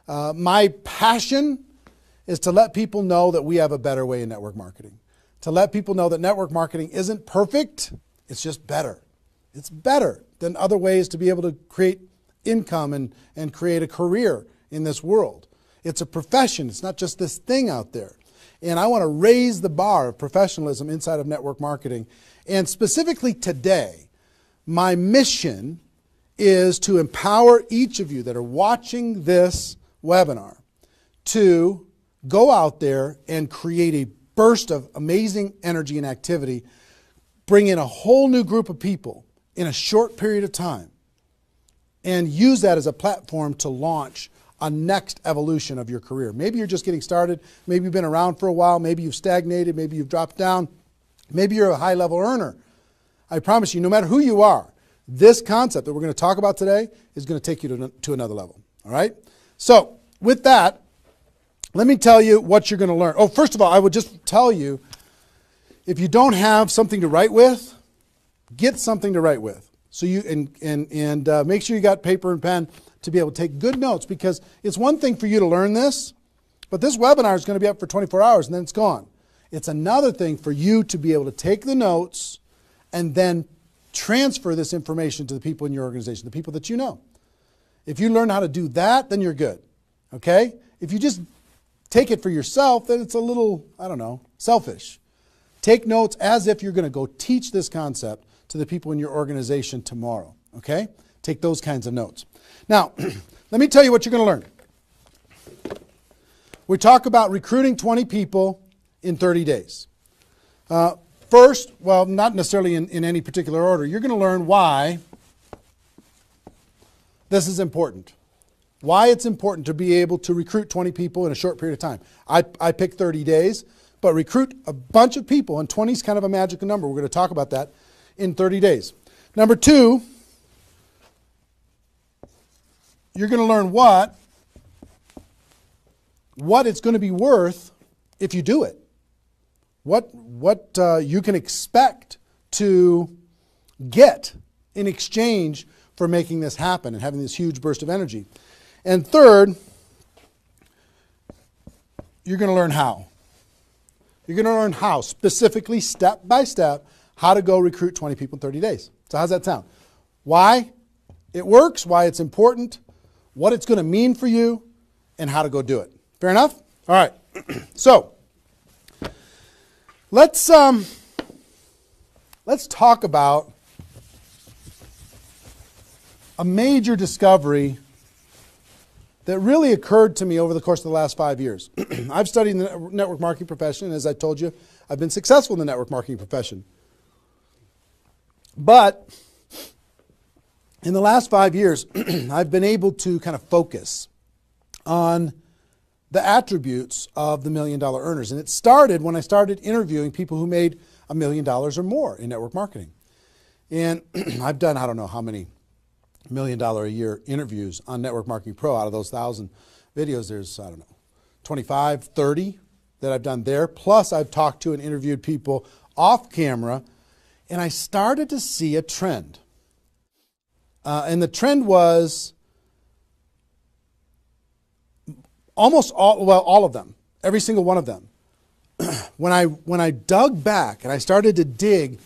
My passion is to let people know that we have a better way in network marketing. To let people know that network marketing isn't perfect, it's just better. It's better than other ways to be able to create income and create a career in this world. It's a profession. It's not just this thing out there. And I want to raise the bar of professionalism inside of network marketing. And specifically today, my mission is to empower each of you that are watching this webinar to go out there and create a burst of amazing energy and activity, bring in a whole new group of people in a short period of time, and use that as a platform to launch a next evolution of your career. Maybe you're just getting started. Maybe you've been around for a while. Maybe you've stagnated. Maybe you've dropped down. Maybe you're a high-level earner. I promise you, no matter who you are, this concept that we're going to talk about today is going to take you to another level. All right? So with that, let me tell you what you're going to learn. Oh, first of all, I would just tell you, if you don't have something to write with, get something to write with. So you and make sure you got paper and pen to be able to take good notes, because it's one thing for you to learn this, but this webinar is going to be up for 24 hours and then it's gone. It's another thing for you to be able to take the notes and then transfer this information to the people in your organization, the people that you know. If you learn how to do that, then you're good. Okay? If you just take it for yourself, then it's a little, I don't know, selfish. Take notes as if you're going to go teach this concept to the people in your organization tomorrow. Okay? Take those kinds of notes. Now, let me tell you what you're going to learn. We talk about recruiting 20 people in 30 days. First, well, not necessarily in any particular order, you're going to learn why this is important. Why it's important to be able to recruit 20 people in a short period of time. I picked 30 days, but recruit a bunch of people, and 20 is kind of a magical number. We're going to talk about that in 30 days. Number two, you're going to learn what it's going to be worth if you do it. What you can expect to get in exchange for making this happen and having this huge burst of energy. And third, you're going to learn how. You're going to learn how, specifically, step by step, how to go recruit 20 people in 30 days. So how's that sound? Why it works, why it's important, what it's going to mean for you, and how to go do it. Fair enough? All right. So let's talk about a major discovery that really occurred to me over the course of the last 5 years. I've studied the network marketing profession, and as I told you, I've been successful in the network marketing profession. But in the last 5 years, I've been able to kind of focus on the attributes of the $1 million earners. And it started when I started interviewing people who made $1 million or more in network marketing. And I've done, I don't know how many $1 million a year interviews on Network Marketing Pro. Out of those 1,000 videos, there's, I don't know, 25, 30 that I've done there. Plus, I've talked to and interviewed people off camera, and I started to see a trend. And the trend was almost all of them, every single one of them. When I dug back and I started to dig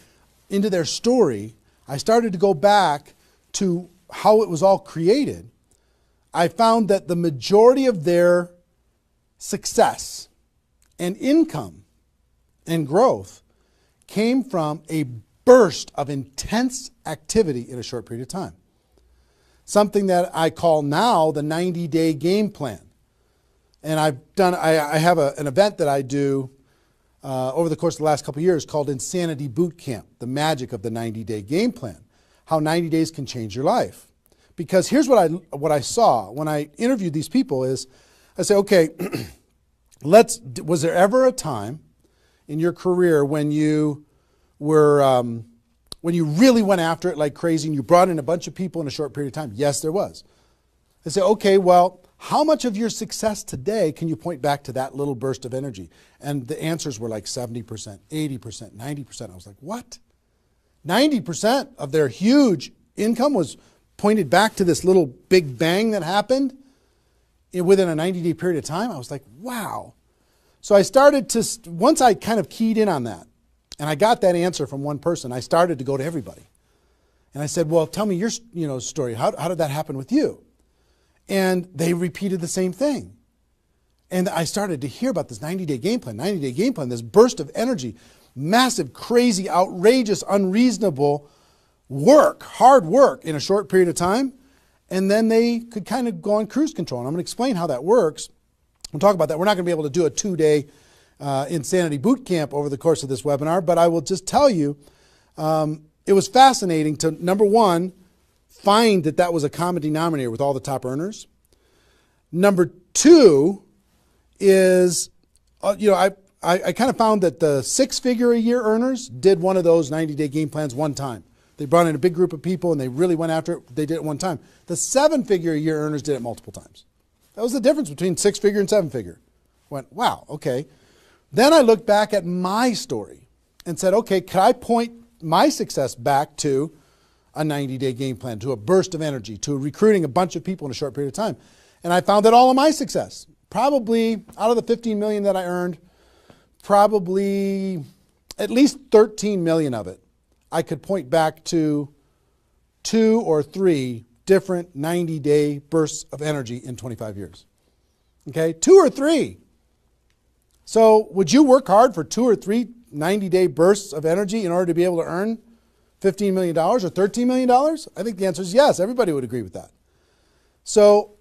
into their story, I started to go back to how it was all created. I found that the majority of their success and income and growth came from a burst of intense activity in a short period of time. Something that I call now the 90-day game plan. And I have an event that I do over the course of the last couple of years called Insanity Boot Camp, the magic of the 90-day game plan, how 90 days can change your life. Because here's what I saw when I interviewed these people is, I say, okay, was there ever a time in your career when you were, when you really went after it like crazy and you brought in a bunch of people in a short period of time? Yes, there was. I say, okay, well, how much of your success today can you point back to that little burst of energy? And the answers were like 70%, 80%, 90%. I was like, what? 90% of their huge income was pointed back to this little big bang that happened within a 90-day period of time. I was like, wow. So I started to, once I kind of keyed in on that, and I got that answer from one person, I started to go to everybody. And I said, well, tell me your story. How did that happen with you? And they repeated the same thing. And I started to hear about this 90-day game plan, this burst of energy, massive, crazy, outrageous, unreasonable work, hard work in a short period of time. And then they could kind of go on cruise control. And I'm going to explain how that works. We'll talk about that. We're not going to be able to do a 2-day insanity boot camp over the course of this webinar, but I will just tell you, it was fascinating to, number one, find that was a common denominator with all the top earners. Number two is, I kind of found that the 6-figure-a-year earners did one of those 90-day game plans one time. They brought in a big group of people and they really went after it. They did it one time. The 7-figure-a-year earners did it multiple times. That was the difference between 6-figure and 7-figure. Went, wow, okay. Then I looked back at my story and said, okay, could I point my success back to a 90-day game plan, to a burst of energy, to recruiting a bunch of people in a short period of time? And I found that all of my success, probably out of the 15 million that I earned, probably at least 13 million of it, I could point back to 2 or 3 different 90-day bursts of energy in 25 years. Okay, 2 or 3. So would you work hard for 2 or 3 90-day bursts of energy in order to be able to earn $15 million or $13 million? I think the answer is yes. Everybody would agree with that. So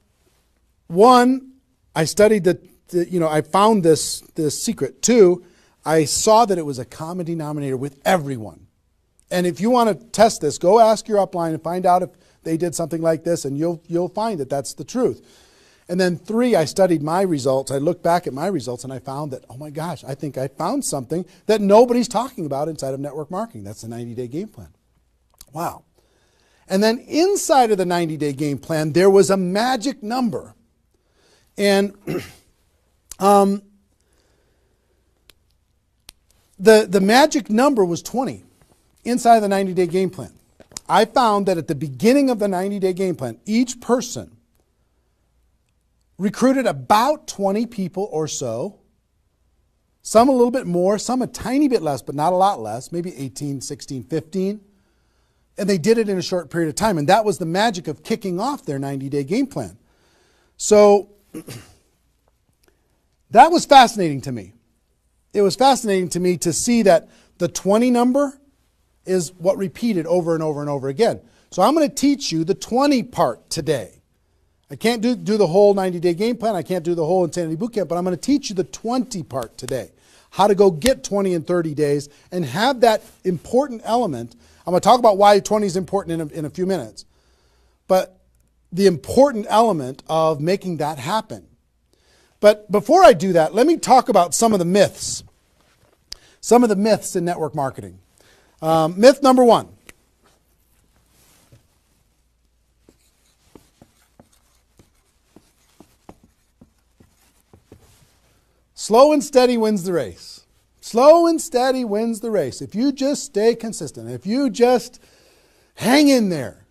one, I studied I found this secret. 2, I saw that it was a common denominator with everyone. And if you want to test this, go ask your upline and find out if they did something like this, and you'll find that that's the truth. And then 3, I studied my results. I looked back at my results and I found that, oh my gosh, I think I found something that nobody's talking about inside of network marketing. That's the 90-day game plan. Wow. And then inside of the 90-day game plan, there was a magic number. And the magic number was 20 inside of the 90-day game plan. I found that at the beginning of the 90-day game plan, each person recruited about 20 people or so, some a little bit more, some a tiny bit less, but not a lot less, maybe 18, 16, 15. And they did it in a short period of time. And that was the magic of kicking off their 90-day game plan. So that was fascinating to me. It was fascinating to me to see that the 20 number is what repeated over and over and over again. So I'm going to teach you the 20 part today. I can't do the whole 90-day game plan. I can't do the whole Insanity Bootcamp, but I'm going to teach you the 20 part today. How to go get 20 in 30 days and have that important element. I'm going to talk about why 20 is important in a few minutes. But the important element of making that happen. But before I do that, let me talk about some of the myths. Some of the myths in network marketing. Myth number 1. Slow and steady wins the race. Slow and steady wins the race. If you just stay consistent, if you just hang in there,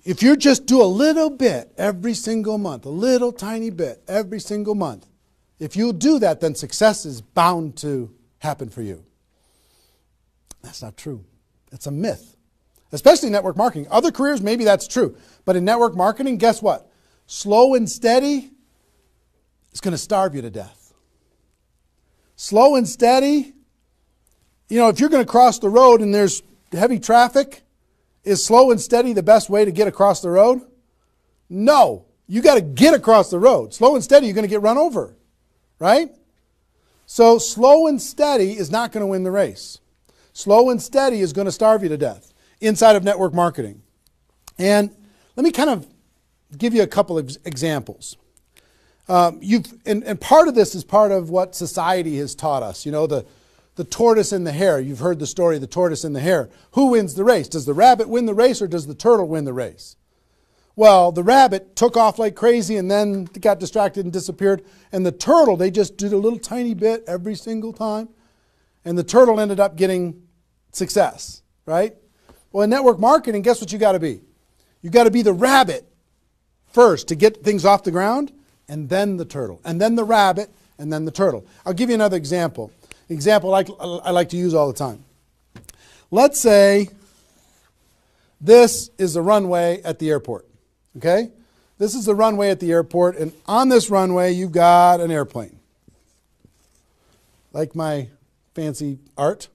if you just do a little bit every single month, a little tiny bit every single month, if you do that, then success is bound to happen for you. That's not true. It's a myth, especially in network marketing. Other careers, maybe that's true. But in network marketing, guess what? Slow and steady is going to starve you to death. Slow and steady, if you're going to cross the road and there's heavy traffic, is slow and steady the best way to get across the road? No. You got to get across the road. Slow and steady, you're going to get run over, right? So slow and steady is not going to win the race. Slow and steady is going to starve you to death inside of network marketing. And let me kind of give you a couple of examples. And part of this is part of what society has taught us. The tortoise and the hare. You've heard the story of the tortoise and the hare. Who wins the race? Does the rabbit win the race or does the turtle win the race? Well, the rabbit took off like crazy and then got distracted and disappeared. And the turtle, they just did a little tiny bit every single time. And the turtle ended up getting success, right? Well, in network marketing, guess what you got to be? You got to be the rabbit first to get things off the ground, and then the turtle, and then the rabbit, and then the turtle. I'll give you another example. Example I like to use all the time. Let's say this is the runway at the airport, okay? This is the runway at the airport, and on this runway, you've got an airplane. Like my fancy art.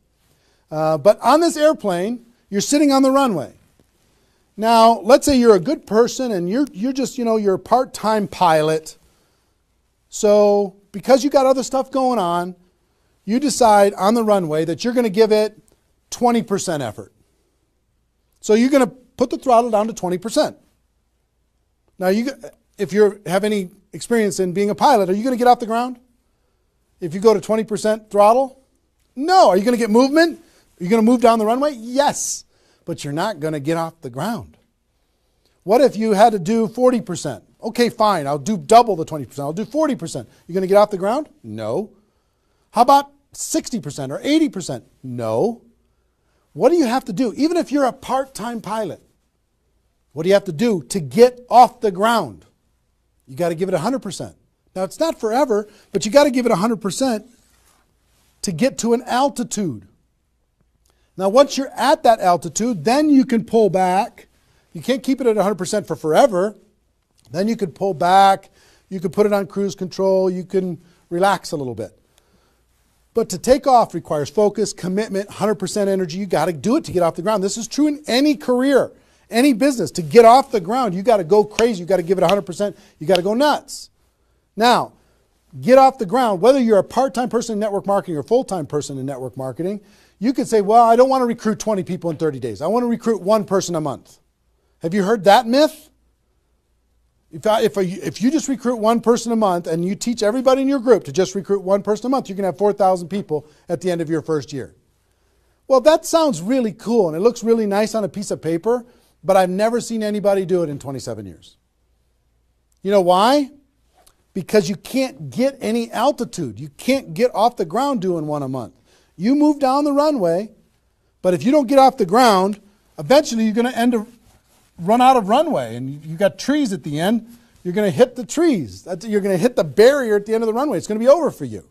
But on this airplane, you're sitting on the runway. Now, let's say you're a good person and you're just, you're a part-time pilot. So, because you got other stuff going on, you decide on the runway that you're going to give it 20% effort. So you're going to put the throttle down to 20%. Now, if you have any experience in being a pilot, are you going to get off the ground? If you go to 20% throttle? No. Are you going to get movement? Are you going to move down the runway? Yes. But you're not going to get off the ground. What if you had to do 40%? Okay, fine. I'll do double the 20%. I'll do 40%. You going to get off the ground? No. How about 60% or 80%? No. What do you have to do? Even if you're a part-time pilot, what do you have to do to get off the ground? You got to give it 100%. Now, it's not forever, but you got to give it 100% to get to an altitude. Now, once you're at that altitude, then you can pull back. You can't keep it at 100% for forever. Then you could pull back. You could put it on cruise control. You can relax a little bit. But to take off requires focus, commitment, 100% energy. You got to do it to get off the ground. This is true in any career, any business. To get off the ground, you got to go crazy. You got to give it 100%. You got to go nuts. Now, get off the ground. Whether you're a part-time person in network marketing or a full-time person in network marketing, you could say, well, I don't want to recruit 20 people in 30 days. I want to recruit one person a month. Have you heard that myth? If you just recruit one person a month and you teach everybody in your group to just recruit one person a month, you can have 4,000 people at the end of your first year. Well, that sounds really cool and it looks really nice on a piece of paper, but I've never seen anybody do it in 27 years. You know why? Because you can't get any altitude. You can't get off the ground doing one a month. You move down the runway, but if you don't get off the ground, eventually you're going to run out of runway, and you got trees at the end. You're going to hit the trees. You're going to hit the barrier at the end of the runway. It's going to be over for you.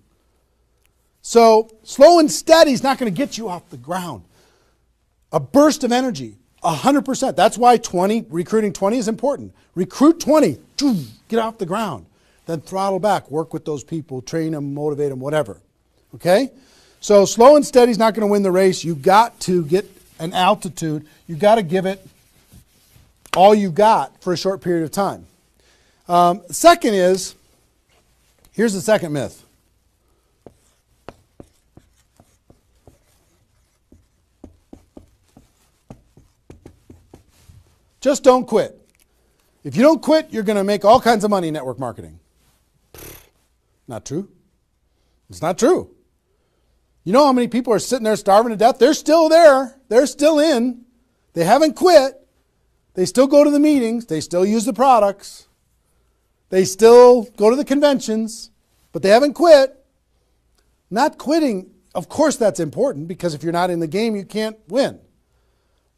So slow and steady is not going to get you off the ground. A burst of energy, 100%. That's why recruiting 20 is important. Recruit 20, get off the ground. Then throttle back, work with those people, train them, motivate them, whatever. Okay? So slow and steady is not going to win the race. You've got to get an altitude. You've got to give it all you got for a short period of time. Second is, here's the second myth. Just don't quit. If you don't quit, you're going to make all kinds of money in network marketing. Not true. It's not true. You know how many people are sitting there starving to death? They're still there. They're still in. They haven't quit. They still go to the meetings. They still use the products. They still go to the conventions, but they haven't quit. Not quitting, of course that's important, because if you're not in the game, you can't win.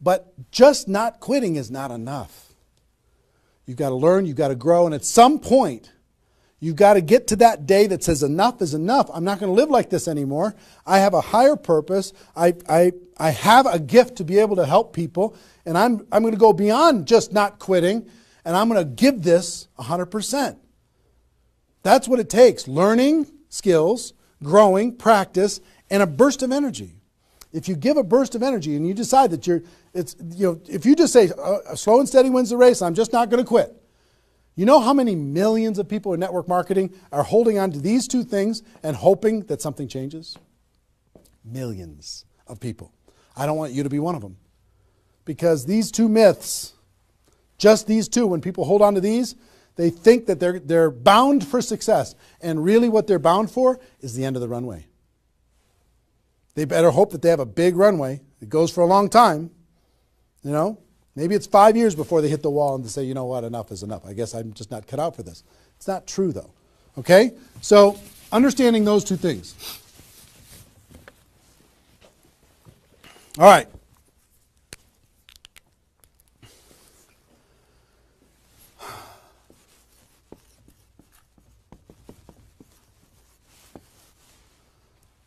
But just not quitting is not enough. You've got to learn, you've got to grow, and at some point, you've got to get to that day that says enough is enough. I'm not going to live like this anymore. I have a higher purpose. I have a gift to be able to help people, and I'm going to go beyond just not quitting, and I'm going to give this 100%. That's what it takes. Learning skills, growing, practice, and a burst of energy. If you give a burst of energy and you decide that if you just say slow and steady wins the race, I'm just not going to quit. You know how many millions of people in network marketing are holding on to these two things and hoping that something changes? Millions of people. I don't want you to be one of them. Because these two myths, just these two, when people hold on to these, they think that they're bound for success. And really what they're bound for is the end of the runway. They better hope that they have a big runway that goes for a long time. You know, maybe it's 5 years before they hit the wall and they say, you know what, enough is enough. I guess I'm just not cut out for this. It's not true though. Okay? So understanding those two things. All right.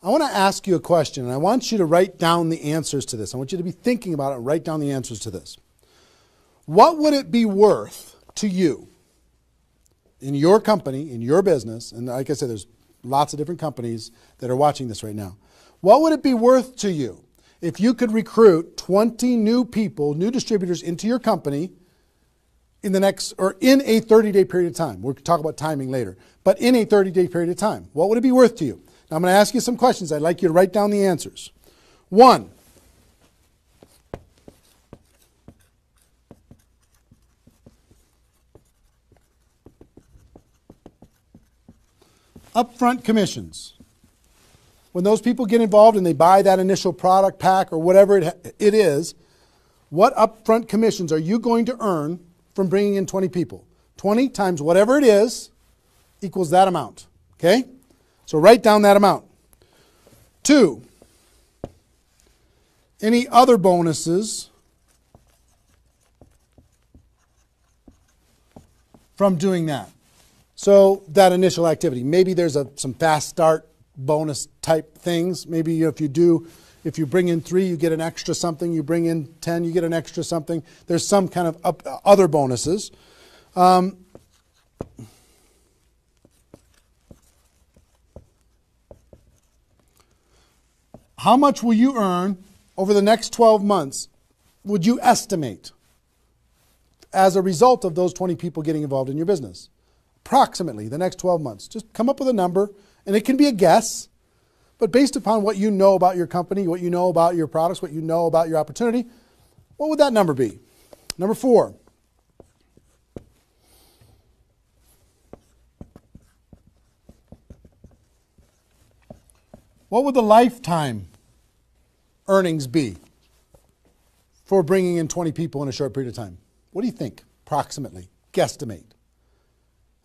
I want to ask you a question, and I want you to write down the answers to this. I want you to be thinking about it and write down the answers to this. What would it be worth to you in your company, in your business, and like I said, there's lots of different companies that are watching this right now. What would it be worth to you if you could recruit 20 new people, new distributors into your company in the next, or in a 30-day period of time? We'll talk about timing later, but in a 30-day period of time. What would it be worth to you? Now I'm going to ask you some questions. I'd like you to write down the answers. 1, upfront commissions. When those people get involved and they buy that initial product pack or whatever it is, what upfront commissions are you going to earn from bringing in 20 people? 20 times whatever it is equals that amount. Okay? So write down that amount. 2, any other bonuses from doing that? So that initial activity, maybe there's some fast start bonus type things. Maybe if you bring in 3, you get an extra something. You bring in 10, you get an extra something. There's some kind of other bonuses. How much will you earn over the next 12 months, would you estimate, as a result of those 20 people getting involved in your business? Approximately the next 12 months. Just come up with a number, and it can be a guess, but based upon what you know about your company, what you know about your products, what you know about your opportunity, what would that number be? Number 4. What would the lifetime earnings be for bringing in 20 people in a short period of time? What do you think, approximately, guesstimate?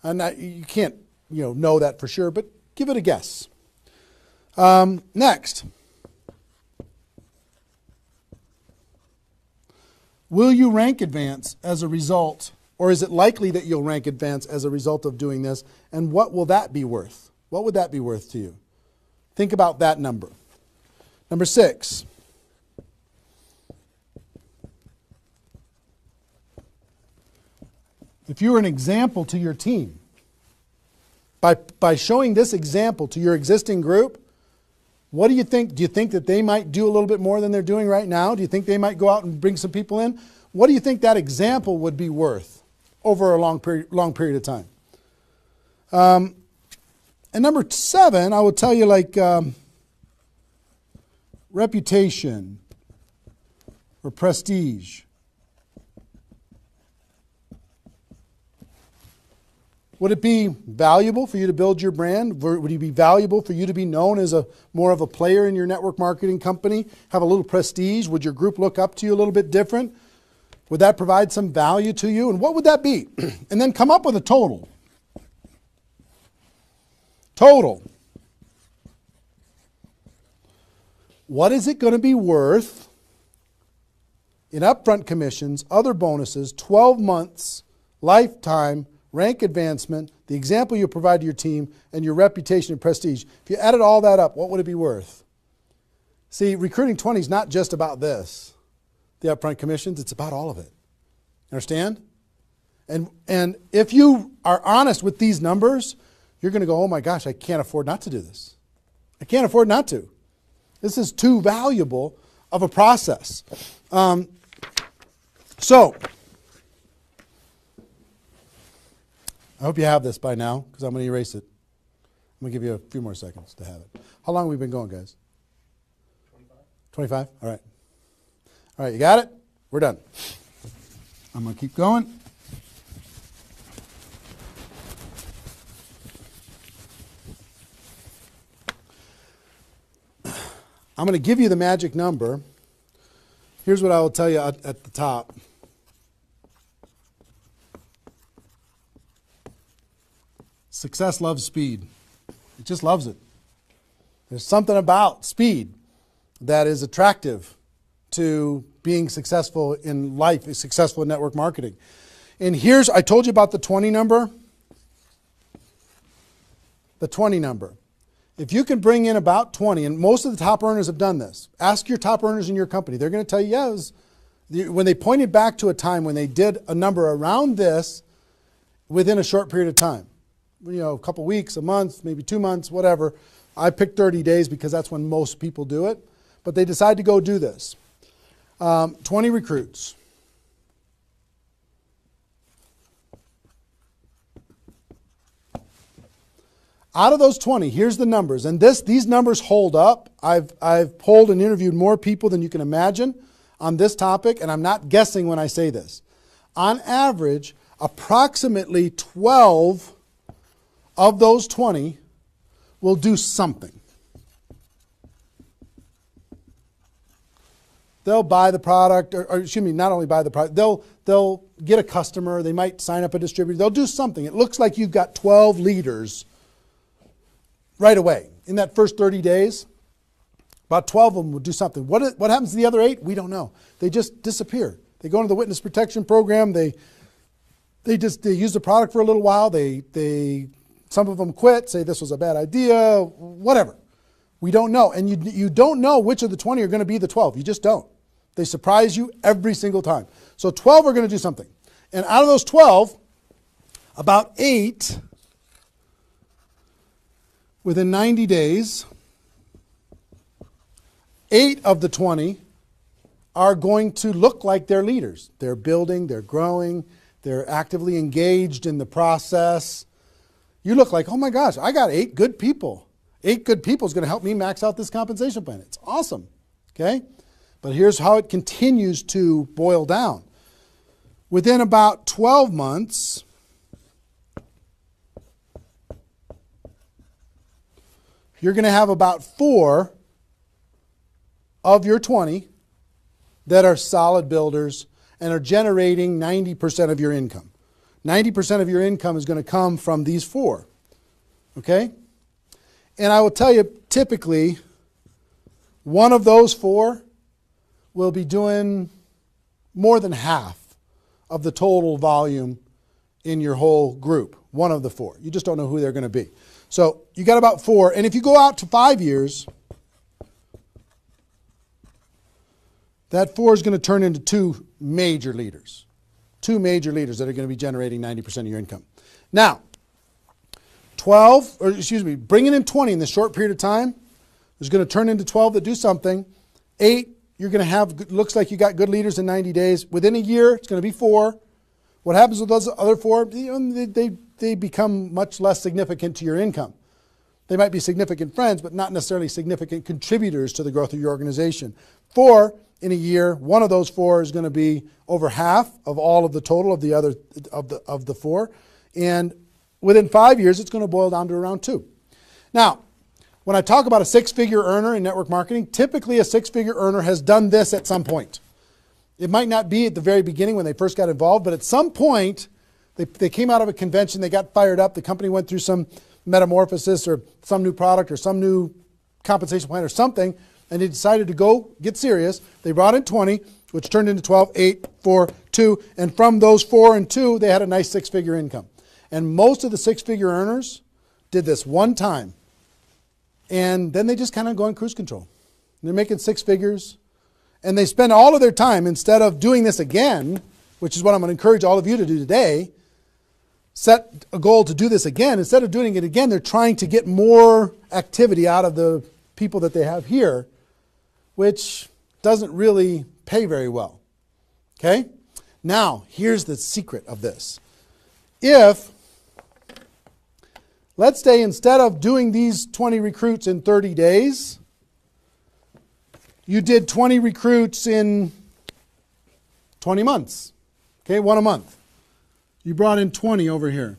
And you can't, know that for sure, but give it a guess. Next. Will you rank advance as a result, or is it likely that you'll rank advance as a result of doing this? And what will that be worth? What would that be worth to you? Think about that number. Number 6. If you were an example to your team, by showing this example to your existing group, what do you think? Do you think that they might do a little bit more than they're doing right now? Do you think they might go out and bring some people in? What do you think that example would be worth over a long period of time? And number 7, I will tell you, like reputation or prestige. Would it be valuable for you to build your brand? Would it be valuable for you to be known as more of a player in your network marketing company? Have a little prestige? Would your group look up to you a little bit different? Would that provide some value to you? And what would that be? And then come up with a total. Total. What is it going to be worth in upfront commissions, other bonuses, 12 months, lifetime, rank advancement, the example you provide to your team, and your reputation and prestige? If you added all that up, what would it be worth? See, recruiting 20 is not just about this, the upfront commissions. It's about all of it. Understand? And if you are honest with these numbers, you're going to go, oh my gosh, I can't afford not to do this. I can't afford not to. This is too valuable of a process. So, I hope you have this by now, because I'm going to erase it. I'm going to give you a few more seconds to have it. How long have we been going, guys? 25? All right. All right, you got it? We're done. I'm going to keep going. I'm going to give you the magic number. Here's what I will tell you at the top. Success loves speed. It just loves it. There's something about speed that is attractive to being successful in life, successful in network marketing. And I told you about the 20 number. The 20 number. If you can bring in about 20, and most of the top earners have done this. Ask your top earners in your company. They're going to tell you, yes. When they pointed back to a time when they did a number around this within a short period of time, a couple weeks, a month, maybe 2 months, whatever. I picked 30 days because that's when most people do it. But they decide to go do this. 20 recruits. Out of those 20, here's the numbers. And these numbers hold up. I've polled and interviewed more people than you can imagine on this topic, and I'm not guessing when I say this. On average, approximately 12 of those 20 will do something. They'll buy the product, or excuse me, not only buy the product, they'll get a customer, they might sign up a distributor, they'll do something. It looks like you've got 12 leaders right away. In that first 30 days, about 12 of them will do something. What happens to the other 8? We don't know. They just disappear. They go into the witness protection program. They use the product for a little while. Some of them quit, say this was a bad idea, whatever. We don't know. And you don't know which of the 20 are going to be the 12. You just don't. They surprise you every single time. So 12 are going to do something. And out of those 12, about 8 within 90 days, 8 of the 20 are going to look like they're leaders. They're building, they're growing, they're actively engaged in the process. You look like, oh my gosh, I got 8 good people. 8 good people is going to help me max out this compensation plan. It's awesome. Okay? But here's how it continues to boil down. Within about 12 months, you're going to have about 4 of your 20 that are solid builders and are generating 90% of your income. 90% of your income is going to come from these 4. Okay? And I will tell you, typically, one of those 4 will be doing more than half of the total volume in your whole group. One of the 4. You just don't know who they're going to be. So you got about 4. And if you go out to 5 years, that 4 is going to turn into 2 major leaders. 2 major leaders that are going to be generating 90% of your income. Now, bringing in 20 in this short period of time is going to turn into 12 that do something. 8, you're going to have, looks like you got good leaders in 90 days. Within a year, it's going to be 4. What happens with those other 4? They become much less significant to your income. They might be significant friends, but not necessarily significant contributors to the growth of your organization. 4, in a year, one of those 4 is going to be over half of all of the total of the other of the 4. And within 5 years, it's going to boil down to around 2. Now, when I talk about a 6-figure earner in network marketing, typically a 6-figure earner has done this at some point. It might not be at the very beginning when they first got involved, but at some point, they came out of a convention, they got fired up, the company went through some metamorphosis or some new product or some new compensation plan or something, and they decided to go get serious. They brought in 20, which turned into 12, 8, 4, 2, and from those 4 and 2, they had a nice 6-figure income. And most of the 6-figure earners did this one time, and then they just kind of go in cruise control. And they're making 6 figures, and they spend all of their time, instead of doing this again, which is what I'm going to encourage all of you to do today, set a goal to do this again. Instead of doing it again, they're trying to get more activity out of the people that they have here, which doesn't really pay very well. Okay? Now, here's the secret of this. If, let's say instead of doing these 20 recruits in 30 days, you did 20 recruits in 20 months. Okay, 1 a month. You brought in 20 over here.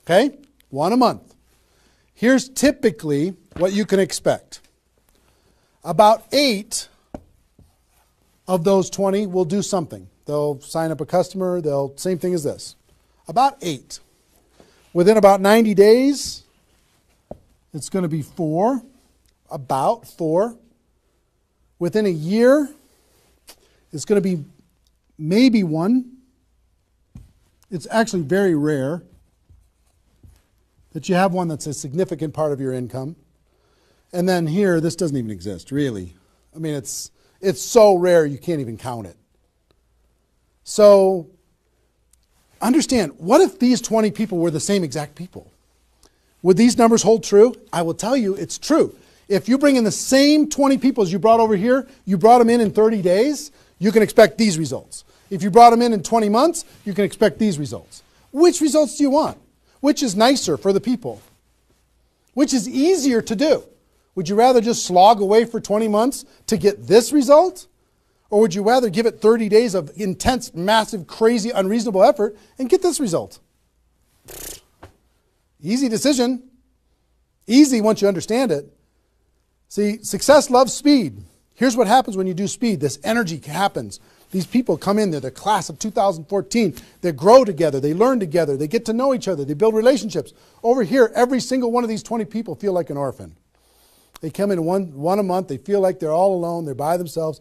Okay, 1 a month. Here's typically what you can expect. About 8 of those 20 will do something. They'll sign up a customer. Same thing as this. About 8. Within about 90 days, it's going to be 4. About 4. Within a year, it's going to be maybe 1. It's actually very rare. that you have one that's a significant part of your income. And then here, this doesn't even exist, really. I mean, it's so rare you can't even count it. So understand, what if these 20 people were the same exact people? Would these numbers hold true? I will tell you it's true. If you bring in the same 20 people as you brought over here, you brought them in 30 days, you can expect these results. If you brought them in 20 months, you can expect these results. Which results do you want? Which is nicer for the people? Which is easier to do? Would you rather just slog away for 20 months to get this result? Or would you rather give it 30 days of intense, massive, crazy, unreasonable effort and get this result? Easy decision. Easy once you understand it. See, success loves speed. Here's what happens when you do speed. This energy happens. These people come in, they're the class of 2014. They grow together, they learn together, they get to know each other, they build relationships. Over here, every single one of these 20 people feel like an orphan. They come in one a month, they feel like they're all alone, they're by themselves.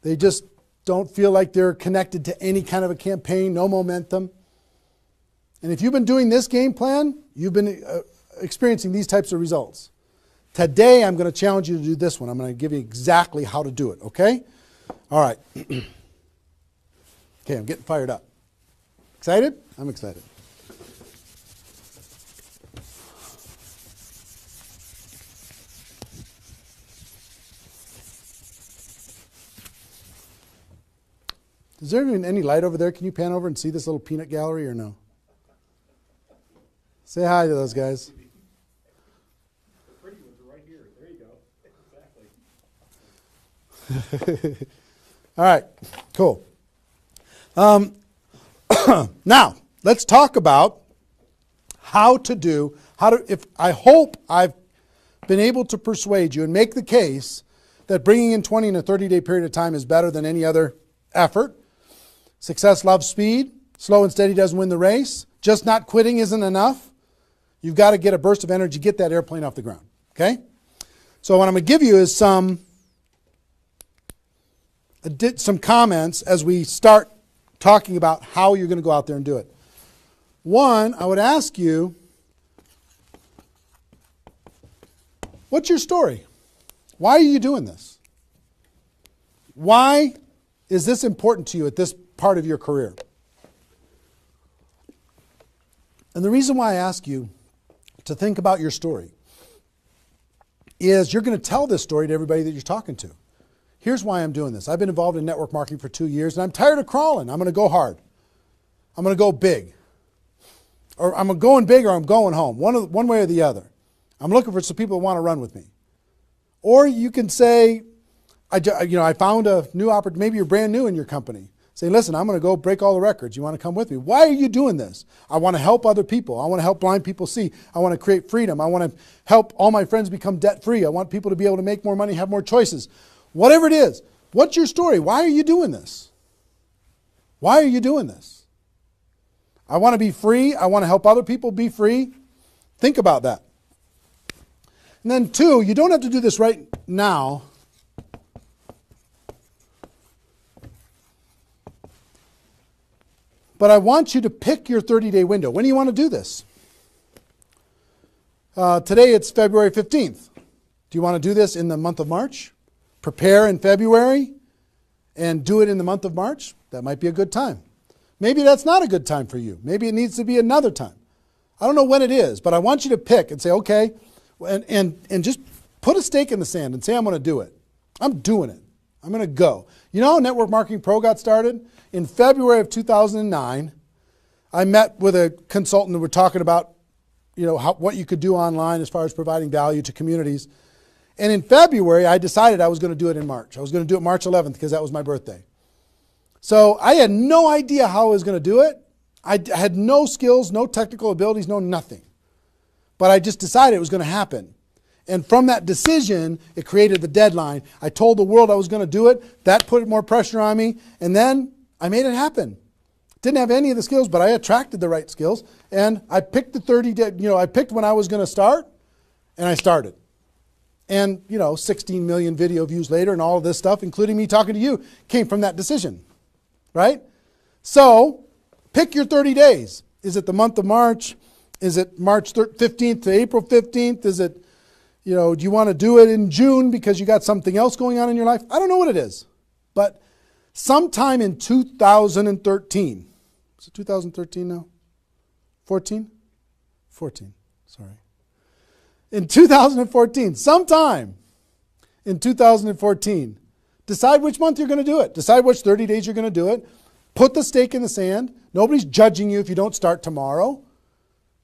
They just don't feel like they're connected to any kind of a campaign, no momentum. And if you've been doing this game plan, you've been experiencing these types of results. Today, I'm going to challenge you to do this one. I'm going to give you exactly how to do it, okay? All right. Okay, I'm getting fired up. Excited? I'm excited. Is there even any light over there? Can you pan over and see this little peanut gallery or no? Say hi to those guys. The pretty ones are right here. There you go. Exactly. All right, cool. Now, let's talk about I hope I've been able to persuade you and make the case that bringing in 20 in a 30-day period of time is better than any other effort. Success loves speed. Slow and steady doesn't win the race. Just not quitting isn't enough. You've got to get a burst of energy, get that airplane off the ground. Okay? So what I'm going to give you is some comments as we start talking about how you're going to go out there and do it. One, I would ask you, what's your story? Why are you doing this? Why is this important to you at this part of your career? And the reason why I ask you to think about your story is you're going to tell this story to everybody that you're talking to. Here's why I'm doing this. I've been involved in network marketing for 2 years, and I'm tired of crawling. I'm going to go hard. I'm going to go big. Or I'm going big or I'm going home. One way or the other. I'm looking for some people that want to run with me. Or you can say, I found a new opportunity. Maybe you're brand new in your company. Say, listen, I'm going to go break all the records. You want to come with me? Why are you doing this? I want to help other people. I want to help blind people see. I want to create freedom. I want to help all my friends become debt-free. I want people to be able to make more money, have more choices. Whatever it is, what's your story? Why are you doing this? Why are you doing this? I want to be free. I want to help other people be free. Think about that. And then two, you don't have to do this right now. But I want you to pick your 30-day window. When do you want to do this? Today it's February 15th. Do you want to do this in the month of March? Prepare in February and do it in the month of March? That might be a good time. Maybe that's not a good time for you. Maybe it needs to be another time. I don't know when it is, but I want you to pick and say, okay, and just put a stake in the sand and say, I'm going to do it. I'm doing it. I'm going to go. You know how Network Marketing Pro got started? In February of 2009, I met with a consultant and we're talking about, what you could do online as far as providing value to communities. And in February, I decided I was going to do it in March. I was going to do it March 11th because that was my birthday. So I had no idea how I was going to do it. I had no skills, no technical abilities, no nothing. But I just decided it was going to happen. And from that decision, it created the deadline. I told the world I was going to do it. That put more pressure on me. And then I made it happen. Didn't have any of the skills, but I attracted the right skills. And I picked the 30 day, I picked when I was going to start, and I started. And, 16 million video views later and all of this stuff, including me talking to you, came from that decision, right? So pick your 30 days. Is it the month of March? Is it March 15th to April 15th? Is it, do you want to do it in June because you got something else going on in your life? I don't know what it is. But sometime in 2013, is it 2013 now? 14? 14, sorry. In 2014, sometime in 2014, decide which month you're going to do it. Decide which 30 days you're going to do it. Put the stake in the sand. Nobody's judging you if you don't start tomorrow.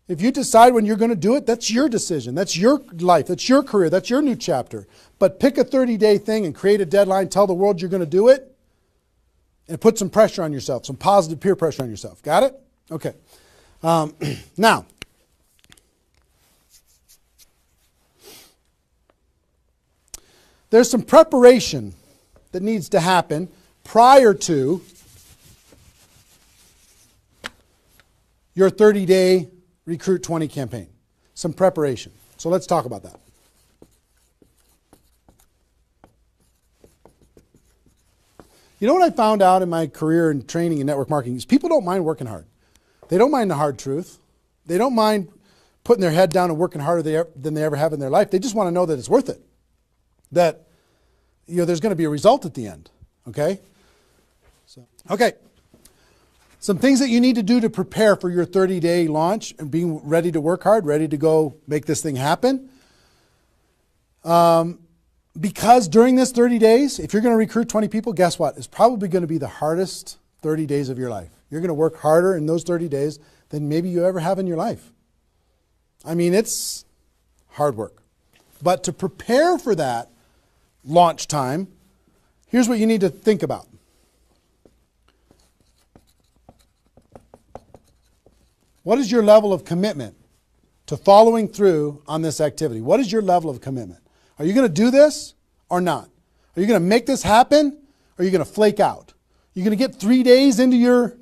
If you decide when you're going to do it, that's your decision. That's your life. That's your career. That's your new chapter. But pick a 30-day thing and create a deadline. Tell the world you're going to do it. And put some pressure on yourself, some positive peer pressure on yourself. Got it? Okay. Now, there's some preparation that needs to happen prior to your 30-day Recruit 20 campaign. Some preparation. So let's talk about that. You know what I found out in my career in training in network marketing is people don't mind working hard. They don't mind the hard truth. They don't mind putting their head down and working harder than they ever have in their life. They just want to know that it's worth it. That there's going to be a result at the end. Okay? Okay. Some things that you need to do to prepare for your 30-day launch and being ready to work hard, ready to go make this thing happen. Because during this 30 days, if you're going to recruit 20 people, guess what? It's probably going to be the hardest 30 days of your life. You're going to work harder in those 30 days than maybe you ever have in your life. I mean, it's hard work. But to prepare for that launch time, here's what you need to think about. What is your level of commitment to following through on this activity? What is your level of commitment? Are you going to do this or not? Are you going to make this happen or are you going to flake out? You're going to get 3 days into your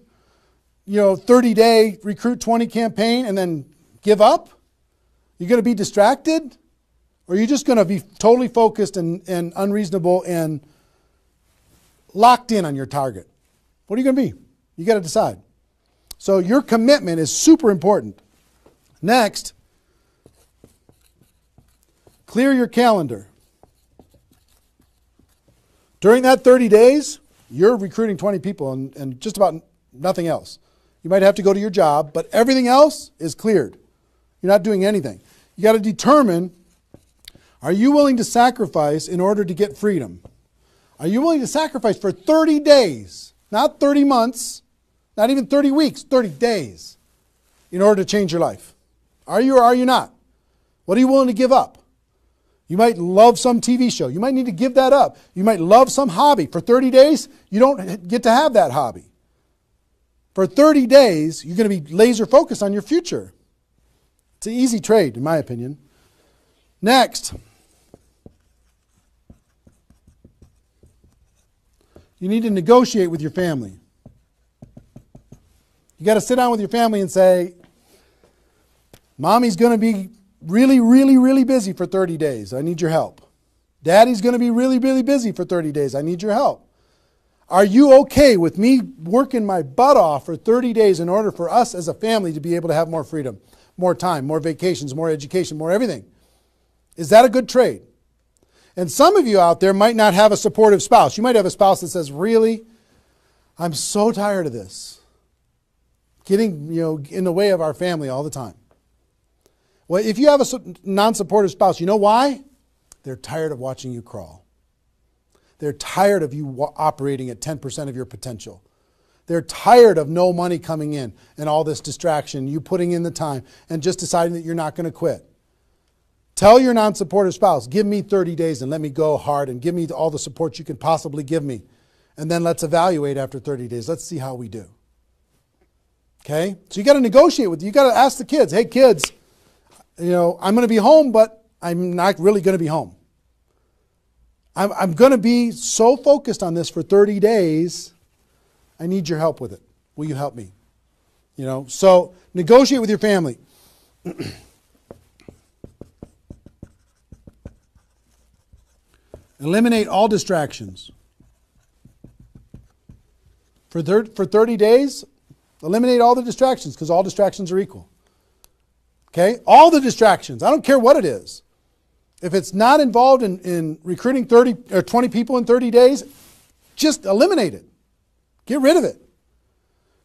30-day Recruit 20 campaign and then give up? You're going to be distracted? Or are you just going to be totally focused and unreasonable and locked in on your target? What are you going to be? You got to decide. So your commitment is super important. Next, clear your calendar. During that 30 days, you're recruiting 20 people and just about nothing else. You might have to go to your job, but everything else is cleared. You're not doing anything. You got to determine, are you willing to sacrifice in order to get freedom? Are you willing to sacrifice for 30 days, not 30 months, not even 30 weeks, 30 days, in order to change your life? Are you or are you not? What are you willing to give up? You might love some TV show. You might need to give that up. You might love some hobby. For 30 days, you don't get to have that hobby. For 30 days, you're going to be laser focused on your future. It's an easy trade, in my opinion. Next, you need to negotiate with your family. You got to sit down with your family and say, Mommy's going to be really, really, really busy for 30 days. I need your help. Daddy's going to be really, really busy for 30 days. I need your help. Are you okay with me working my butt off for 30 days in order for us as a family to be able to have more freedom, more time, more vacations, more education, more everything? Is that a good trade? And some of you out there might not have a supportive spouse. You might have a spouse that says, really, I'm so tired of this. Getting in the way of our family all the time. Well, if you have a non-supportive spouse, you know why? They're tired of watching you crawl. They're tired of you operating at 10% of your potential. They're tired of no money coming in and all this distraction, you putting in the time and just deciding that you're not going to quit. Tell your non-supportive spouse, give me 30 days and let me go hard and give me all the support you can possibly give me. And then let's evaluate after 30 days. Let's see how we do. Okay? So you got to negotiate with, you got to ask the kids, hey kids, I'm going to be home, but I'm not really going to be home. I'm going to be so focused on this for 30 days. I need your help with it. Will you help me? So negotiate with your family. Eliminate all distractions. For 30 days, eliminate all the distractions because all distractions are equal. Okay? All the distractions. I don't care what it is. If it's not involved in recruiting 30 or 20 people in 30 days, just eliminate it. Get rid of it.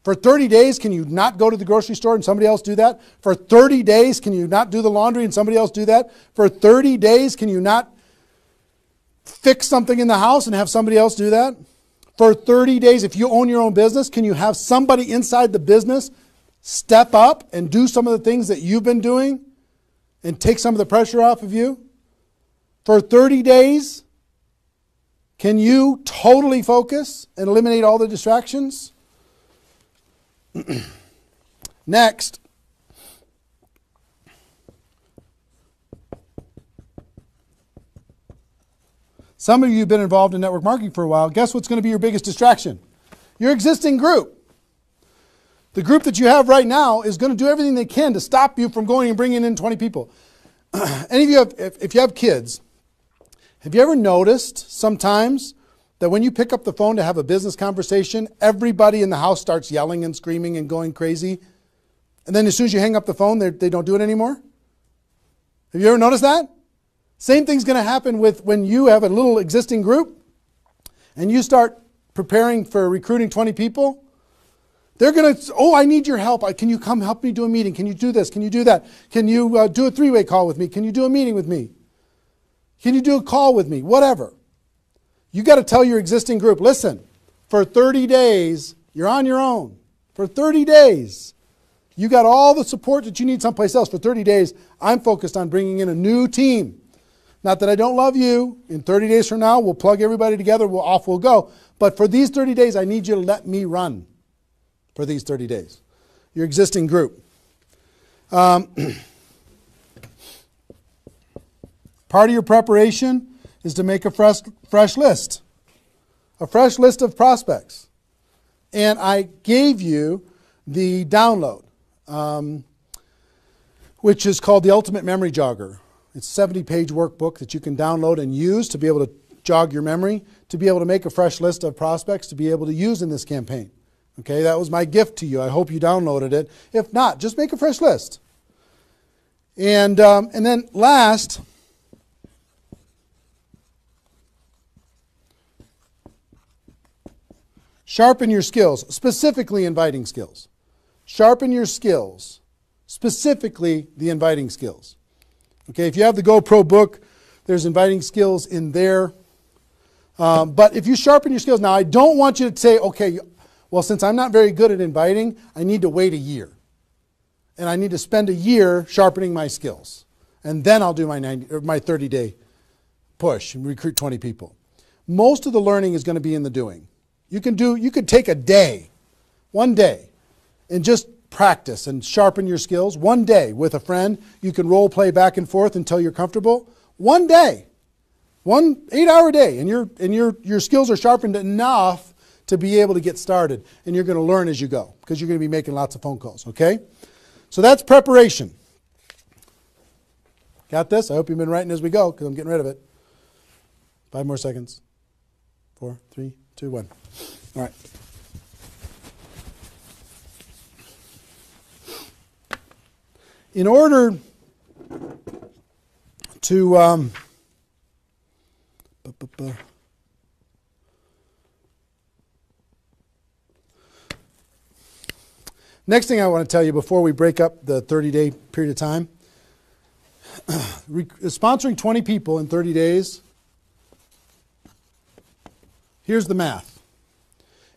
For 30 days, can you not go to the grocery store and somebody else do that? For 30 days, can you not do the laundry and somebody else do that? For 30 days, can you not fix something in the house and have somebody else do that? For 30 days, if you own your own business, can you have somebody inside the business step up and do some of the things that you've been doing and take some of the pressure off of you? For 30 days, can you totally focus and eliminate all the distractions? Next, some of you have been involved in network marketing for a while. Guess what's going to be your biggest distraction? Your existing group. The group that you have right now is going to do everything they can to stop you from going and bringing in 20 people. Any of you have, if you have kids, have you ever noticed sometimes that when you pick up the phone to have a business conversation, everybody in the house starts yelling and screaming and going crazy? And then as soon as you hang up the phone, they don't do it anymore? Have you ever noticed that? Same thing's going to happen with when you have a little existing group and you start preparing for recruiting 20 people. They're going to, oh, I need your help. Can you come help me do a meeting? Can you do this? Can you do that? Can you do a three-way call with me? Can you do a meeting with me? Can you do a call with me? Whatever. You got to tell your existing group, listen, for 30 days, you're on your own. For 30 days, you got all the support that you need someplace else. For 30 days, I'm focused on bringing in a new team. Not that I don't love you. In 30 days from now, we'll plug everybody together. Off we'll go. But for these 30 days, I need you to let me run for these 30 days. Your existing group. Part of your preparation is to make a fresh list. A fresh list of prospects. And I gave you the download, which is called the Ultimate Memory Jogger. It's a 70-page workbook that you can download and use to be able to jog your memory, to be able to make a fresh list of prospects to be able to use in this campaign. Okay, that was my gift to you. I hope you downloaded it. If not, just make a fresh list. And then last, sharpen your skills, specifically inviting skills. Sharpen your skills, specifically the inviting skills. Okay, if you have the GoPro book, there's inviting skills in there. But if you sharpen your skills, now I don't want you to say, okay, well, since I'm not very good at inviting, I need to wait a year. And I need to spend a year sharpening my skills. And then I'll do my 30-day push and recruit 20 people. Most of the learning is going to be in the doing. You could take a day, one day, and just practice and sharpen your skills. One day with a friend, you can role play back and forth until you're comfortable. One day, 1 8-hour day, and your skills are sharpened enough to be able to get started. And you're going to learn as you go because you're going to be making lots of phone calls, okay? So that's preparation. Got this? I hope you've been writing as we go because I'm getting rid of it. 5 more seconds. 4, 3, 2, 1. All right. In order to next thing I want to tell you before we break up the 30-day period of time, sponsoring 20 people in 30 days, here's the math.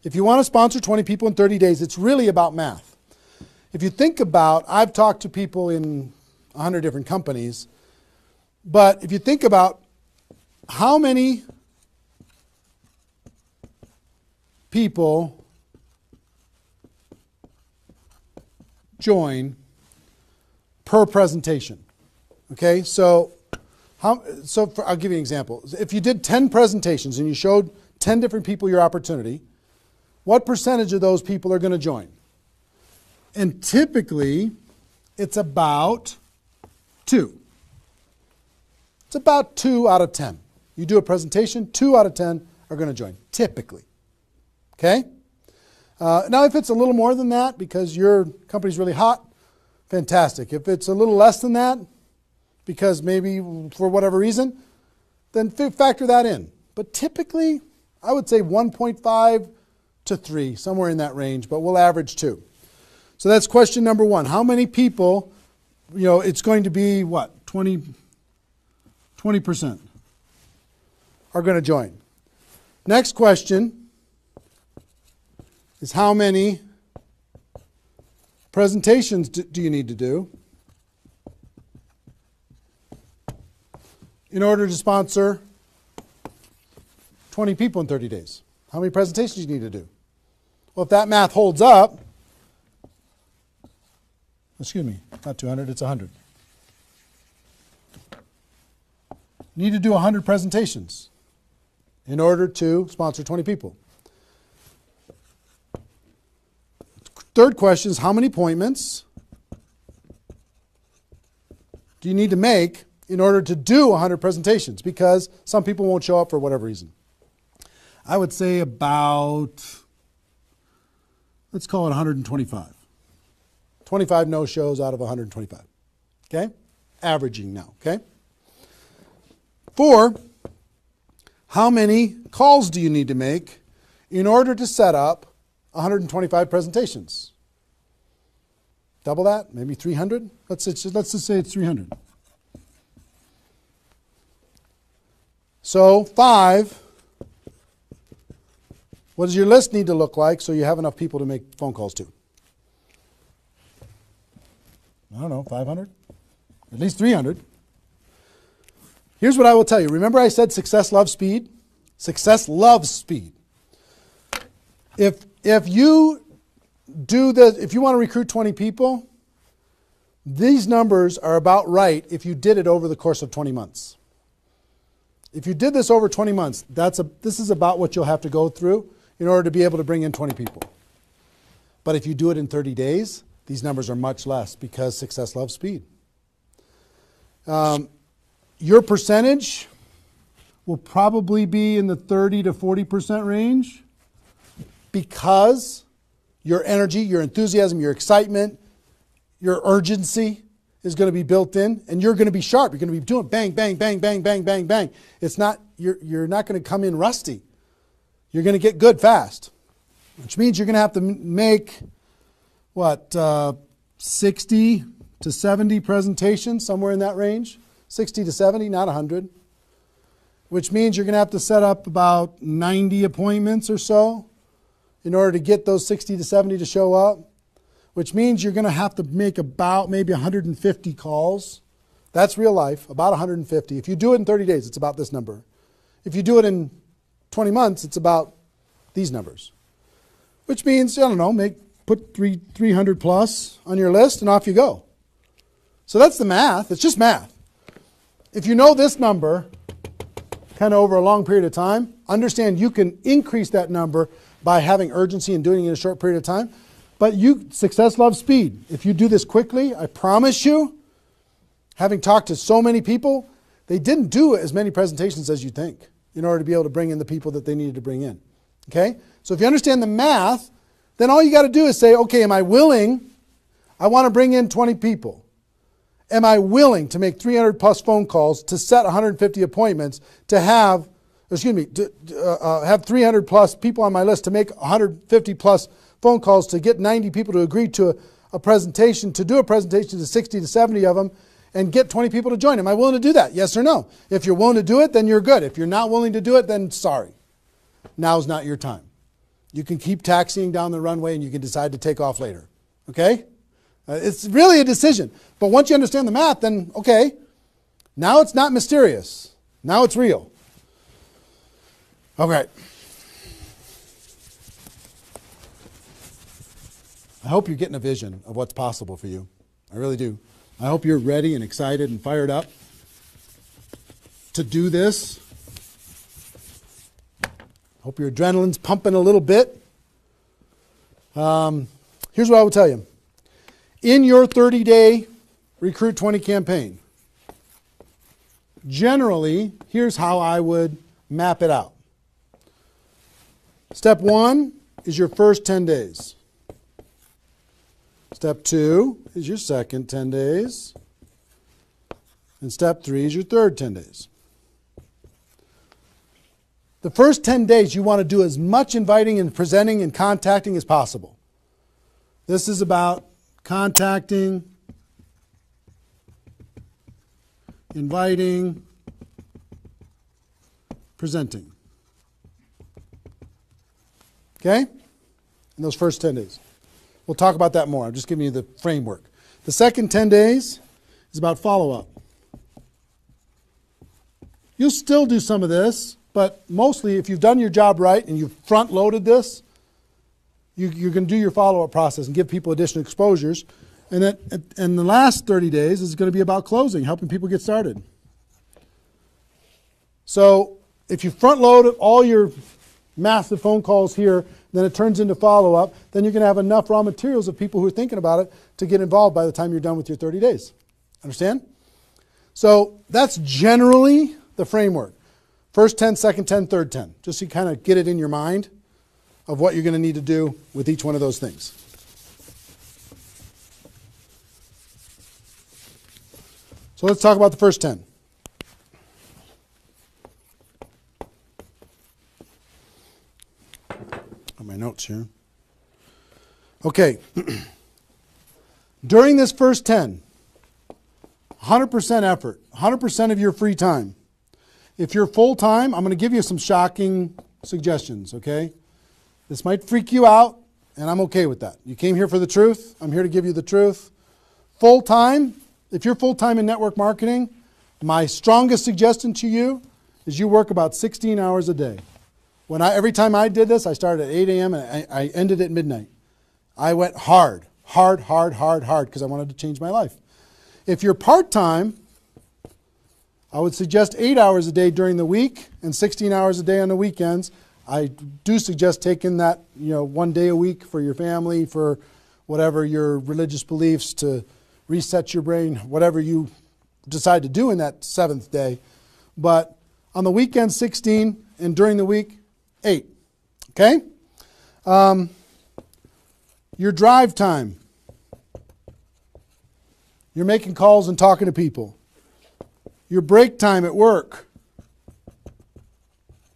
If you want to sponsor 20 people in 30 days, it's really about math. If you think about, I've talked to people in 100 different companies, but if you think about how many people join per presentation. Okay, so I'll give you an example. If you did 10 presentations and you showed 10 different people your opportunity, what percentage of those people are going to join? And typically, it's about 2. It's about 2 out of 10. You do a presentation, 2 out of 10 are going to join, typically. Okay? Now, if it's a little more than that because your company's really hot, fantastic. If it's a little less than that, because maybe for whatever reason, then factor that in. But typically, I would say 1.5 to 3, somewhere in that range, but we'll average 2. So that's question number 1. How many people, it's going to be what? 20% are going to join. Next question is how many presentations do you need to do in order to sponsor 20 people in 30 days? How many presentations do you need to do? Well, if that math holds up, excuse me, not 200, it's 100. You need to do 100 presentations in order to sponsor 20 people. Third question is how many appointments do you need to make in order to do 100 presentations? Because some people won't show up for whatever reason. I would say about, let's call it 125. 25 no-shows out of 125. Okay? Averaging now, okay? 4, how many calls do you need to make in order to set up 125 presentations? Double that? Maybe 300? Let's just say it's 300. So 5, what does your list need to look like so you have enough people to make phone calls to? I don't know, 500? At least 300. Here's what I will tell you. Remember I said success loves speed? Success loves speed. If you want to recruit 20 people, these numbers are about right if you did it over the course of 20 months. If you did this over 20 months, this is about what you'll have to go through in order to be able to bring in 20 people. But if you do it in 30 days, these numbers are much less because success loves speed. Your percentage will probably be in the 30 to 40% range because your energy, your enthusiasm, your excitement, your urgency is going to be built in, and you're going to be sharp. You're going to be doing bang, bang, bang, bang, bang, bang, bang. You're not going to come in rusty. You're going to get good fast, which means you're going to have to make, 60 to 70 presentations, somewhere in that range. 60 to 70, not 100. Which means you're going to have to set up about 90 appointments or so in order to get those 60 to 70 to show up. Which means you're going to have to make about maybe 150 calls. That's real life, about 150. If you do it in 30 days, it's about this number. If you do it in 20 months, it's about these numbers. Which means, put 300 plus on your list and off you go. So that's the math. It's just math. If you know this number kind of over a long period of time, understand you can increase that number by having urgency and doing it in a short period of time. But success loves speed. If you do this quickly, I promise you, having talked to so many people, they didn't do as many presentations as you think in order to be able to bring in the people that they needed to bring in. Okay? So if you understand the math, then all you got to do is say, okay, am I willing? I want to bring in 20 people. Am I willing to make 300 plus phone calls to set 150 appointments to have 300 plus people on my list to make 150 plus phone calls to get 90 people to agree to a presentation, to do a presentation to 60 to 70 of them and get 20 people to join. Am I willing to do that? Yes or no? If you're willing to do it, then you're good. If you're not willing to do it, then sorry. Now's not your time. You can keep taxiing down the runway and you can decide to take off later. Okay? It's really a decision. But once you understand the math, then okay, now it's not mysterious. Now it's real. Okay. I hope you're getting a vision of what's possible for you. I really do. I hope you're ready and excited and fired up to do this. Hope your adrenaline's pumping a little bit. Here's what I will tell you. In your 30-day Recruit 20 campaign, generally, here's how I would map it out. Step 1 is your first 10 days. Step 2 is your second 10 days. And step 3 is your third 10 days. The first 10 days, you want to do as much inviting and presenting and contacting as possible. This is about contacting, inviting, presenting. Okay? In those first 10 days. We'll talk about that more. I'm just giving you the framework. The second 10 days is about follow-up. You'll still do some of this, but mostly if you've done your job right and you've front-loaded this, you're going to do your follow-up process and give people additional exposures. And the last 30 days is going to be about closing, helping people get started. So if you front-load all your massive phone calls here, then it turns into follow-up, then you're going to have enough raw materials of people who are thinking about it to get involved by the time you're done with your 30 days. Understand? So that's generally the framework. First 10, second 10, third 10. Just so you kind of get it in your mind of what you're going to need to do with each one of those things. So let's talk about the first 10. My notes here. Okay. During this first 10, 100% effort, 100% of your free time. If you're full-time, I'm going to give you some shocking suggestions, okay? This might freak you out, and I'm okay with that. You came here for the truth. I'm here to give you the truth. Full-time, if you're full-time in network marketing, my strongest suggestion to you is you work about 16 hours a day. Every time I did this, I started at 8 a.m. and I ended at midnight. I went hard, because I wanted to change my life. If you're part-time, I would suggest 8 hours a day during the week and 16 hours a day on the weekends. I do suggest taking that, 1 day a week for your family, for whatever your religious beliefs, to reset your brain, whatever you decide to do in that 7th day. But on the weekend, 16, and during the week, 8. Okay? Your drive time. You're making calls and talking to people. Your break time at work.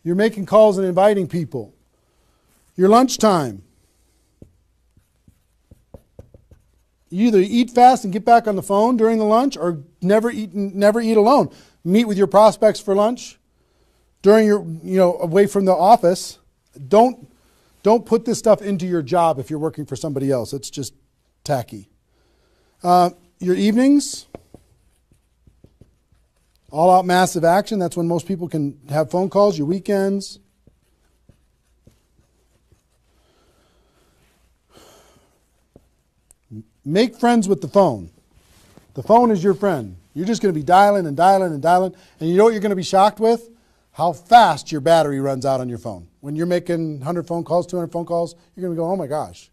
You're making calls and inviting people. Your lunch time. You either eat fast and get back on the phone during the lunch, or never eat alone. Meet with your prospects for lunch. During your, away from the office. Don't put this stuff into your job if you're working for somebody else. It's just tacky. Your evenings, all out massive action. That's when most people can have phone calls. Your weekends. Make friends with the phone. The phone is your friend. You're just going to be dialing and dialing and dialing. And you know what you're going to be shocked with? How fast your battery runs out on your phone. When you're making 100 phone calls, 200 phone calls, you're going to go, oh my gosh.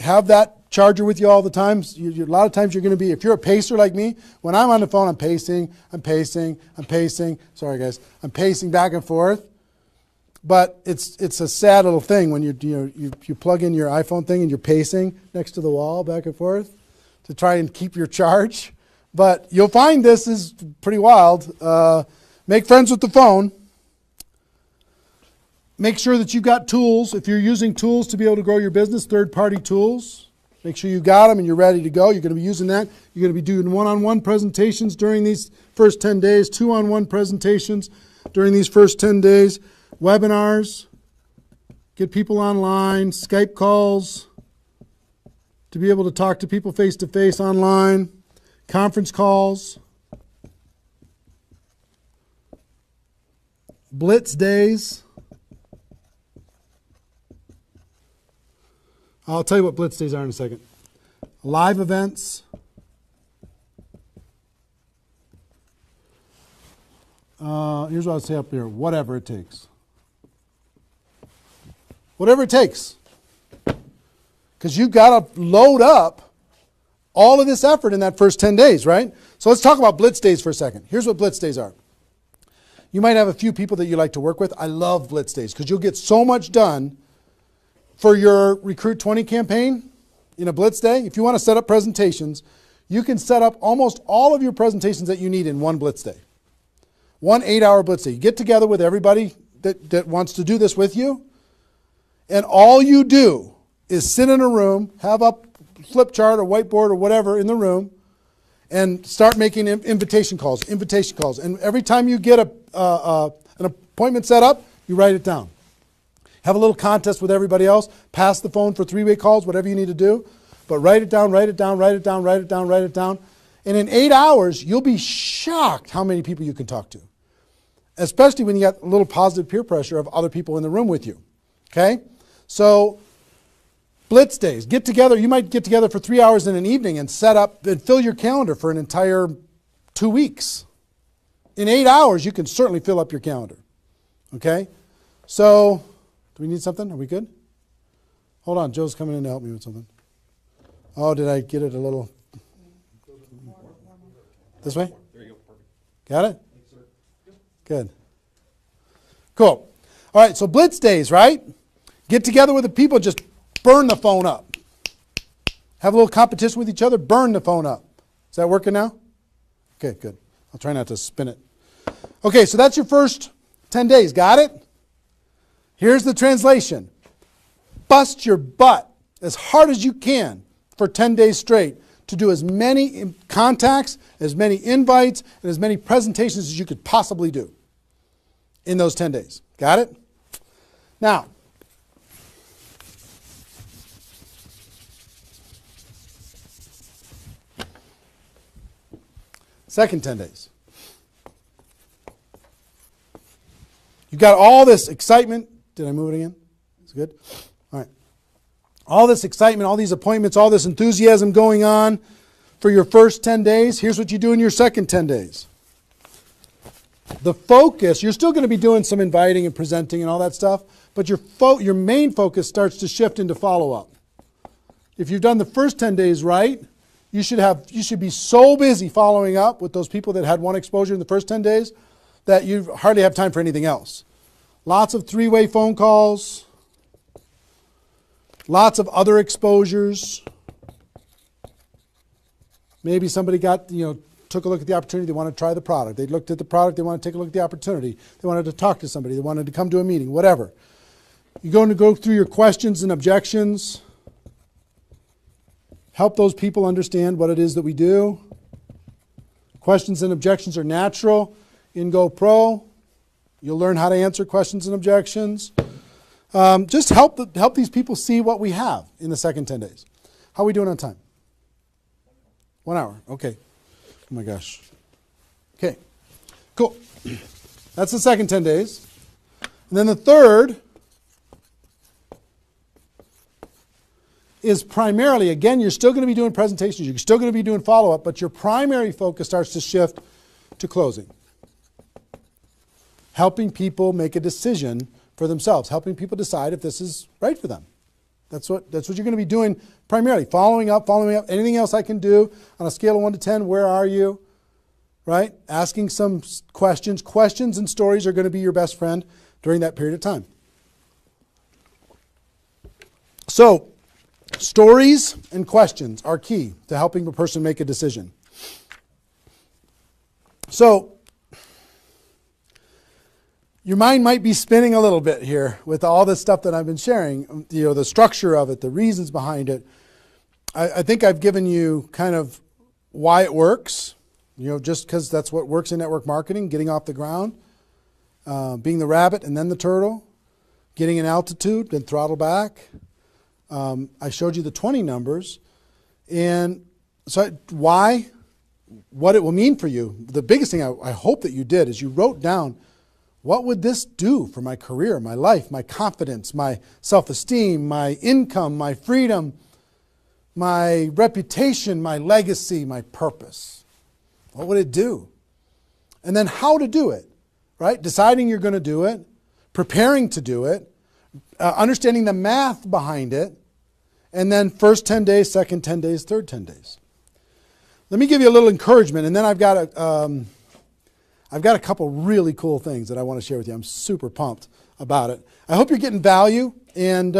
Have that charger with you all the time. A lot of times you're going to be, if you're a pacer like me, when I'm on the phone, I'm pacing. Sorry guys. I'm pacing back and forth. But it's a sad little thing when you plug in your iPhone thing and you're pacing next to the wall back and forth to try and keep your charge. But you'll find this is pretty wild. Make friends with the phone. Make sure that you've got tools. If you're using tools to be able to grow your business, third-party tools, make sure you got them and you're ready to go. You're going to be using that. You're going to be doing one-on-one presentations during these first 10 days, two-on-one presentations during these first 10 days, webinars, get people online, Skype calls, to be able to talk to people face-to-face online, conference calls, blitz days. I'll tell you what blitz days are in a second. Live events. Here's what I'll say up here. Whatever it takes. Whatever it takes. Because you've got to load up all of this effort in that first 10 days, right? So let's talk about blitz days for a second. Here's what blitz days are. You might have a few people that you like to work with. I love blitz days because you'll get so much done for your Recruit 20 campaign in a Blitz day, if you want to set up presentations, you can set up almost all of your presentations that you need in one Blitz day. 1 8-hour Blitz day. You get together with everybody that wants to do this with you, and all you do is sit in a room, have a flip chart or whiteboard or whatever in the room, and start making invitation calls. And every time you get an appointment set up, you write it down. Have a little contest with everybody else. Pass the phone for 3-way calls, whatever you need to do. But write it down, write it down, write it down, write it down, write it down. And in 8 hours, you'll be shocked how many people you can talk to. Especially when you got a little positive peer pressure of other people in the room with you. Okay? So, Blitz days. Get together. You might get together for 3 hours in an evening and set up and fill your calendar for an entire 2 weeks. In 8 hours, you can certainly fill up your calendar. Okay? So, do we need something? Are we good? Hold on. Joe's coming in to help me with something. Oh, did I get it a little? This way? There you go. Perfect. Got it? Good. Cool. All right, so Blitz days, right? Get together with the people, just burn the phone up. Have a little competition with each other, burn the phone up. Is that working now? Okay, good. I'll try not to spin it. Okay, so that's your first 10 days. Got it? Here's the translation. Bust your butt as hard as you can for 10 days straight to do as many contacts, as many invites, and as many presentations as you could possibly do in those 10 days. Got it? Now, second 10 days. You've got all this excitement. Did I move it again? Is it good? All right. All this excitement, all these appointments, all this enthusiasm going on for your first 10 days. Here's what you do in your second 10 days. The focus, you're still going to be doing some inviting and presenting and all that stuff, but your main focus starts to shift into follow-up. If you've done the first 10 days right, you should be so busy following up with those people that had one exposure in the first 10 days that you hardly have time for anything else. Lots of 3-way phone calls, lots of other exposures. Maybe somebody took a look at the opportunity, they want to try the product. They looked at the product, they want to take a look at the opportunity. They wanted to talk to somebody, they wanted to come to a meeting, whatever. You're going to go through your questions and objections. Help those people understand what it is that we do. Questions and objections are natural in GoPro. You'll learn how to answer questions and objections. Just help these people see what we have in the second 10 days. How are we doing on time? 1 hour. Okay. Oh my gosh. Okay. Cool. That's the second 10 days. And then the third is primarily, again, you're still going to be doing presentations, you're still going to be doing follow-up, but your primary focus starts to shift to closing. Helping people make a decision for themselves, helping people decide if this is right for them. That's what you're going to be doing primarily, following up, anything else I can do on a scale of 1 to 10, where are you? Right? Asking some questions. Questions and stories are going to be your best friend during that period of time. So, stories and questions are key to helping a person make a decision. So, your mind might be spinning a little bit here with all this stuff that I've been sharing, the structure of it, the reasons behind it. I think I've given you kind of why it works, just because that's what works in network marketing, getting off the ground, being the rabbit and then the turtle, getting an altitude, then throttle back. I showed you the 20 numbers. And so why, what it will mean for you. The biggest thing I hope that you did is you wrote down, what would this do for my career, my life, my confidence, my self-esteem, my income, my freedom, my reputation, my legacy, my purpose? What would it do? And then how to do it, right? Deciding you're going to do it, preparing to do it, understanding the math behind it, and then first 10 days, second 10 days, third 10 days. Let me give you a little encouragement, and then I've got a couple really cool things that I want to share with you. I'm super pumped about it. I hope you're getting value, and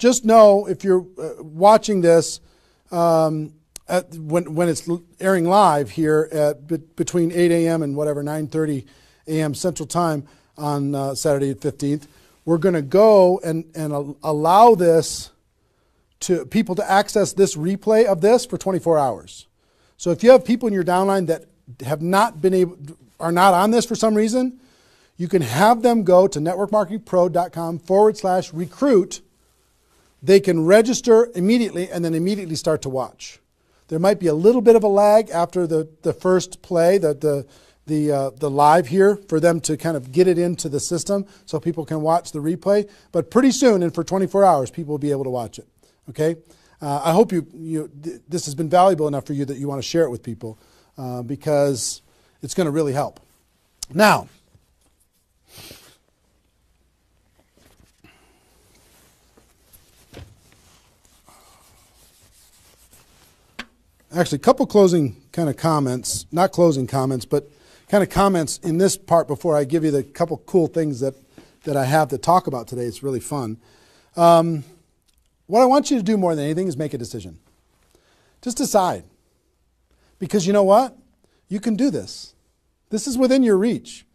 just know if you're watching this when it's airing live here at between 8 a.m. and whatever 9:30 a.m. Central Time on Saturday the 15th, we're going to go and allow this to people to access this replay of this for 24 hours. So if you have people in your downline that have not been able, are not on this for some reason, you can have them go to networkmarketingpro.com/recruit. They can register immediately and then immediately start to watch. There might be a little bit of a lag after the first play, the live here, for them to kind of get it into the system so people can watch the replay. But pretty soon, and for 24 hours, people will be able to watch it. Okay? I hope this has been valuable enough for you that you want to share it with people because it's going to really help. Now, actually, a couple closing kind of comments, not closing comments, but kind of comments in this part before I give you the couple cool things that I have to talk about today. It's really fun. What I want you to do more than anything is make a decision. Just decide. Because you know what? You can do this. This is within your reach.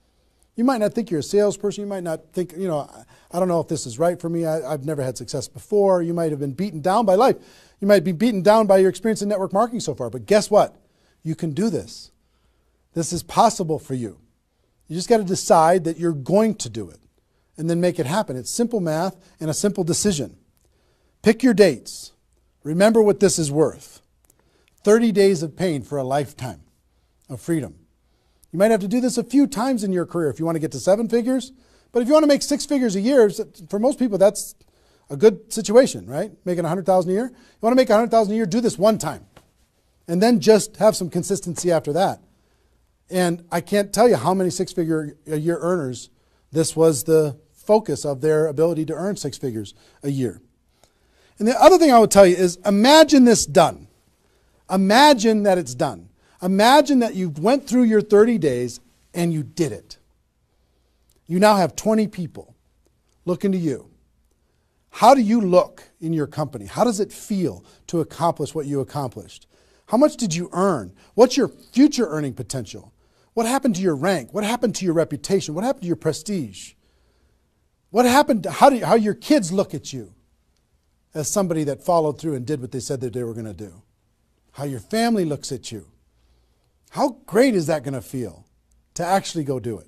You might not think you're a salesperson. You might not think, I don't know if this is right for me. I've never had success before. You might have been beaten down by life. You might be beaten down by your experience in network marketing so far. But guess what? You can do this. This is possible for you. You just got to decide that you're going to do it and then make it happen. It's simple math and a simple decision. Pick your dates. Remember what this is worth. 30 days of pain for a lifetime of freedom. You might have to do this a few times in your career if you want to get to 7 figures. But if you want to make 6 figures a year, for most people, that's a good situation, right? Making $100,000 a year. You want to make $100,000 a year, do this one time. And then just have some consistency after that. And I can't tell you how many 6-figure a year earners this was the focus of their ability to earn 6 figures a year. And the other thing I would tell you is imagine this done. Imagine that it's done. Imagine that you went through your 30 days and you did it. You now have 20 people looking to you. How do you look in your company? How does it feel to accomplish what you accomplished? How much did you earn? What's your future earning potential? What happened to your rank? What happened to your reputation? What happened to your prestige? What happened to how your kids look at you as somebody that followed through and did what they said that they were going to do? How your family looks at you? How great is that going to feel to actually go do it?